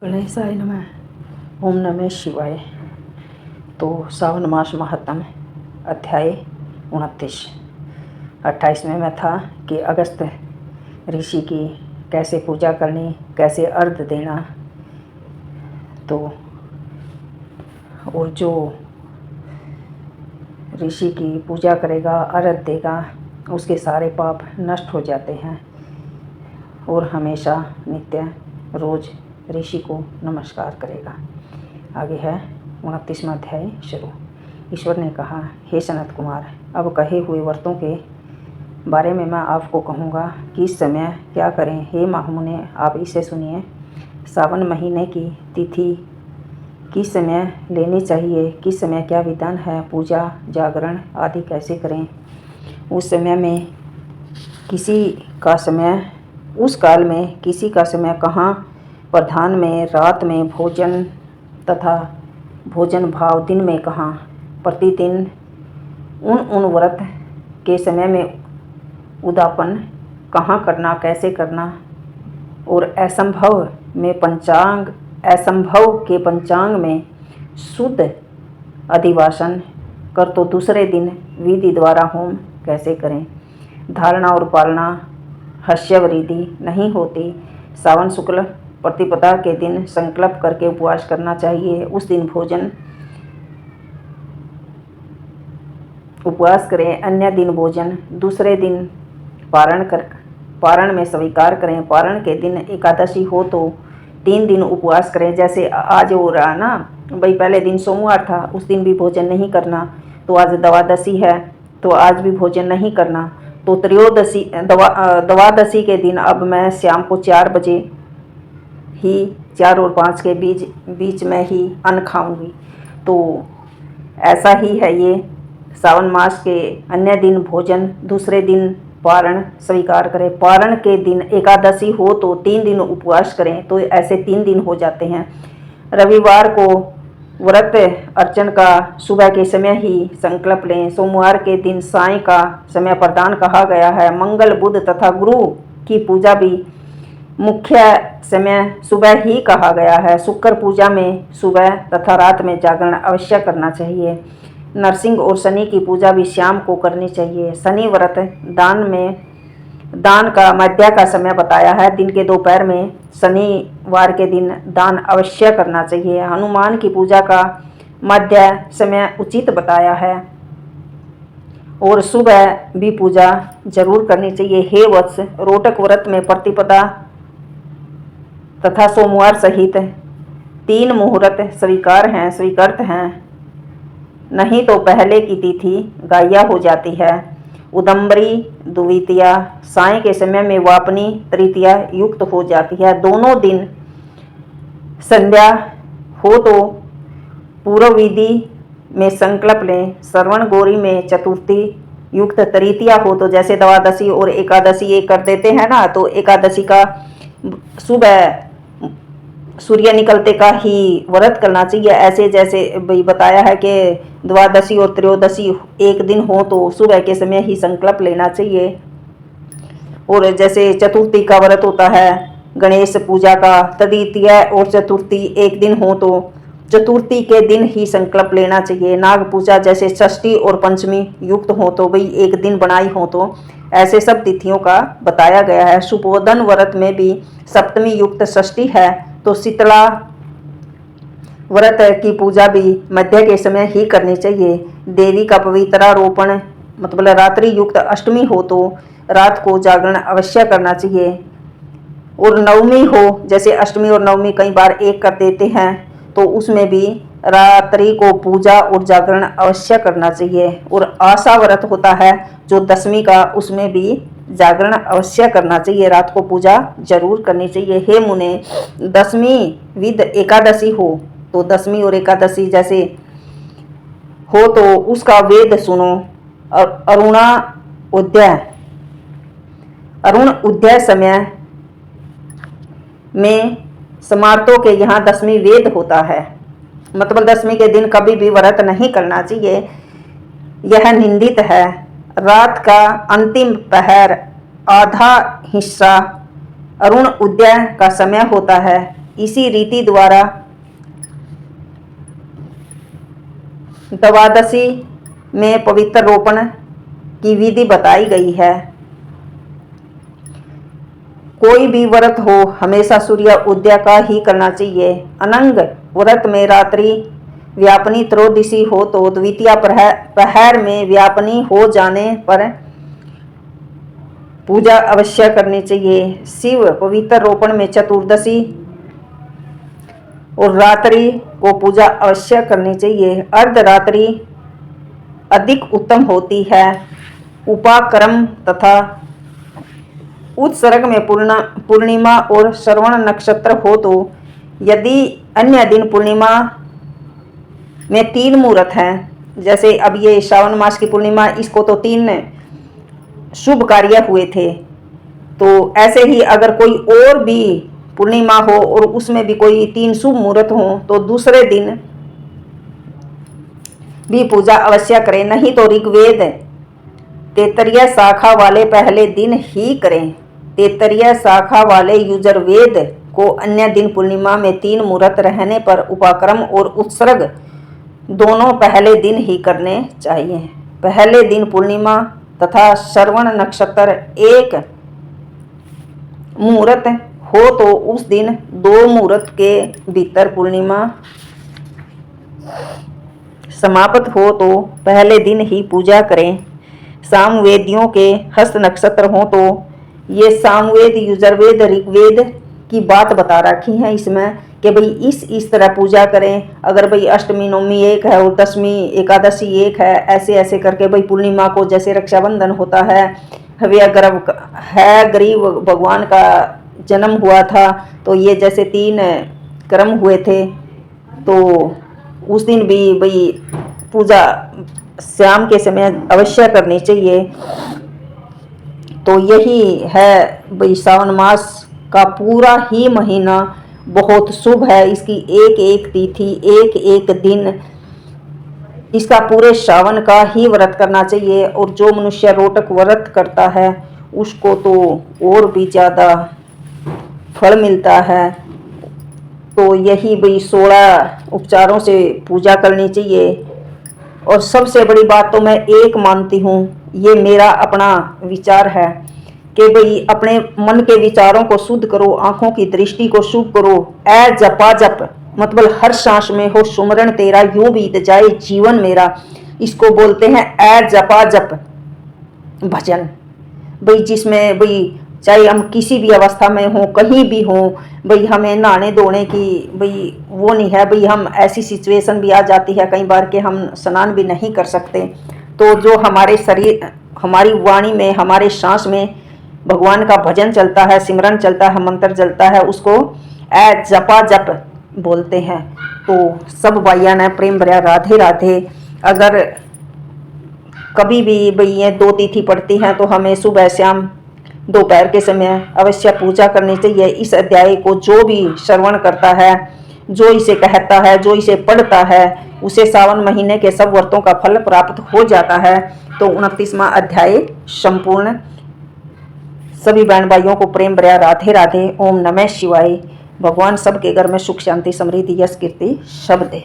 गणेशाय नमः। ओम नमः शिवाय। तो सावन मास महात्म अध्याय 28 में मैं था कि अगस्त ऋषि की कैसे पूजा करनी, कैसे अर्घ देना। तो और जो ऋषि की पूजा करेगा, अर्घ देगा, उसके सारे पाप नष्ट हो जाते हैं और हमेशा नित्य रोज ऋषि को नमस्कार करेगा। आगे है 29वां अध्याय शुरू। ईश्वर ने कहा, हे सनत कुमार, अब कहे हुए व्रतों के बारे में मैं आपको कहूँगा। किस समय क्या करें। हे महामुने, आप इसे सुनिए। सावन महीने की तिथि किस समय लेनी चाहिए, किस समय क्या विधान है, पूजा जागरण आदि कैसे करें। उस समय में किसी का समय, उस काल में किसी का समय कहाँ, प्रधान में, रात में, भोजन तथा भोजन भाव दिन में कहाँ, प्रतिदिन उन व्रत के समय में उद्यापन कहाँ करना, कैसे करना। और असंभव के पंचांग में शुद्ध अधिवासन कर तो दूसरे दिन विधि द्वारा होम कैसे करें। धारणा और पालना हस्यवृद्धि नहीं होती। सावन शुक्ल प्रतिपदा के दिन संकल्प करके उपवास करना चाहिए। उस दिन भोजन उपवास करें, अन्य दिन भोजन, दूसरे दिन पारण में स्वीकार करें। पारण के दिन एकादशी हो तो 3 दिन उपवास करें। जैसे आज हो रहा ना भाई, पहले दिन सोमवार था, उस दिन भी भोजन नहीं करना। तो आज द्वादशी है तो आज भी भोजन नहीं करना। तो द्वादशी के दिन अब मैं शाम को 4 बजे ही, 4 और 5 के बीच में ही अन्न खाऊंगी। तो ऐसा ही है ये। सावन मास के अन्य दिन भोजन, दूसरे दिन पारण स्वीकार करें। पारण के दिन एकादशी हो तो 3 दिन उपवास करें। तो ऐसे 3 दिन हो जाते हैं। रविवार को व्रत अर्चन का सुबह के समय ही संकल्प लें। सोमवार के दिन साय का समय प्रदान कहा गया है। मंगल, बुध तथा गुरु की पूजा भी मुख्य समय सुबह ही कहा गया है। शुक्र पूजा में सुबह तथा रात में जागरण अवश्य करना चाहिए। नरसिंह और शनि की पूजा भी शाम को करनी चाहिए। शनि व्रत दान का मध्य का समय बताया है। दिन के दोपहर में शनिवार के दिन दान अवश्य करना चाहिए। हनुमान की पूजा का मध्य समय उचित बताया है और सुबह भी पूजा जरूर करनी चाहिए। हे वत्स, रोटक व्रत में प्रतिपदा तथा सोमवार सहित 3 मुहूर्त स्वीकृत हैं। नहीं तो पहले की तिथि गाया हो जाती है। उदंबरी द्वितीया साय के समय में वापनी तृतीया युक्त हो जाती है। दोनों दिन संध्या हो तो पूर्व विधि में संकल्प लें। श्रवण गौरी में चतुर्थी युक्त तृतीया हो तो, जैसे द्वादशी और एकादशी एक कर देते हैं ना, तो एकादशी का सुबह सूर्य निकलते का ही व्रत करना चाहिए। ऐसे जैसे भाई बताया है कि द्वादशी और त्रयोदशी एक दिन हो तो सुबह के समय ही संकल्प लेना चाहिए। और जैसे चतुर्थी का व्रत होता है गणेश पूजा का, तृतीया और चतुर्थी एक दिन हो तो चतुर्थी के दिन ही संकल्प लेना चाहिए। नाग पूजा जैसे षष्ठी और पंचमी युक्त हो तो भाई एक दिन बनाई हो तो, ऐसे सब तिथियों का बताया गया है। सुपोधन व्रत में भी सप्तमी युक्त षष्ठी है तो शीतला व्रत की पूजा भी मध्य के समय ही करनी चाहिए। देवी का पवित्रारोपण मतलब रात्रि युक्त अष्टमी हो तो रात को जागरण अवश्य करना चाहिए। और नवमी हो, जैसे अष्टमी और नवमी कई बार एक कर देते हैं, तो उसमें भी रात्रि को पूजा और जागरण अवश्य करना चाहिए। और आशा व्रत होता है जो दशमी का, उसमें भी जागरण अवश्य करना चाहिए। रात को पूजा जरूर करनी चाहिए। हे मुने, दशमी विद एकादशी हो तो दशमी और एकादशी जैसे हो तो उसका वेद सुनो। अरुण उदय समय में समार्तों के यहाँ दशमी वेद होता है। मतलब दशमी के दिन कभी भी व्रत नहीं करना चाहिए, यह निंदित है। रात का अंतिम पहर आधा हिस्सा अरुण उदय का समय होता है। इसी रीति द्वारा द्वादशी में पवित्र रोपण की विधि बताई गई है। कोई भी व्रत हो हमेशा सूर्य उदय का ही करना चाहिए। अनंग व्रत में रात्रि व्यापनी त्रयोदशी हो तो द्वितीय प्रहर में व्यापनी हो जाने पर पूजा अवश्य करनी चाहिए। शिव पवित्र रोपण में चतुर्दशी और रात्रि को पूजा अवश्य करनी चाहिए। अर्धरात्रि अधिक उत्तम होती है। उपाकर्म तथा उत्सर्ग में पूर्णिमा और श्रवण नक्षत्र हो तो, यदि अन्य दिन पूर्णिमा में 3 मुहूर्त हैं, जैसे अब ये श्रावण मास की पूर्णिमा, इसको तो 3 शुभ कार्य हुए थे, तो ऐसे ही अगर कोई और भी पूर्णिमा हो और उसमें भी कोई 3 शुभ मुहूर्त हो तो दूसरे दिन भी पूजा अवश्य करें। नहीं तो ऋग्वेद तैत्तिरीय शाखा वाले पहले दिन ही करें। तैत्तिरीय शाखा वाले यजुर्वेद को अन्य दिन पूर्णिमा में 3 मुहूर्त रहने पर उपाकर्म और उत्सर्ग दोनों पहले दिन ही करने चाहिए। पहले दिन पूर्णिमा तथा श्रवण नक्षत्र एक मुहूर्त हो तो उस दिन 2 मुहूर्त के भीतर पूर्णिमा समाप्त हो तो पहले दिन ही पूजा करें। सामवेदियों के हस्त नक्षत्र हो तो ये सामवेद यजुर्वेद ऋग्वेद की बात बता रखी है इसमें कि भाई इस तरह पूजा करें। अगर भाई अष्टमी नवमी एक है और दशमी एकादशी एक है, ऐसे ऐसे करके भाई पूर्णिमा को जैसे रक्षाबंधन होता है, गरीब भगवान का जन्म हुआ था तो ये जैसे 3 कर्म हुए थे तो उस दिन भी भाई पूजा शाम के समय अवश्य करनी चाहिए। तो यही है भाई श्रावण मास का पूरा ही महीना बहुत शुभ है। इसकी एक एक तिथि एक एक दिन इसका पूरे श्रावण का ही व्रत करना चाहिए। और जो मनुष्य रोटक व्रत करता है उसको तो और भी ज़्यादा फल मिलता है। तो यही भाई 16 उपचारों से पूजा करनी चाहिए। और सबसे बड़ी बात तो मैं एक मानती हूँ, ये मेरा अपना विचार है कि भाई अपने मन के विचारों को शुद्ध करो, आंखों की दृष्टि को शुभ करो। ऐ जपा जप मतलब हर सांस में हो सुमरण तेरा, यूं बीत जाए जीवन मेरा, इसको बोलते हैं ऐ जपा जप भजन। भाई जिसमें भाई चाहे हम किसी भी अवस्था में हो, कहीं भी हो, भाई हमें नहाने धोने की भाई वो नहीं है। भाई हम ऐसी सिचुएशन भी आ जाती है कई बार कि हम स्नान भी नहीं कर सकते, तो जो हमारे शरीर हमारी वाणी में हमारे सांस में भगवान का भजन चलता है, सिमरन चलता है, मंत्र चलता है, उसको ऐ जपा जप बोलते हैं। तो सब भाइयों ने प्रेम भरा राधे राधे। अगर कभी भी भाई ये 2 तिथि पड़ती हैं तो हमें सुबह शाम दोपहर के समय अवश्य पूजा करनी चाहिए। इस अध्याय को जो भी श्रवण करता है, जो इसे कहता है, जो इसे पढ़ता है, उसे सावन महीने के सब व्रतों का फल प्राप्त हो जाता है। तो 29वां अध्याय संपूर्ण। सभी बहन भाइयों को प्रेम भरा राधे राधे। ओम नमः शिवाय। भगवान सबके घर में सुख शांति समृद्धि यश कीर्ति सब दे।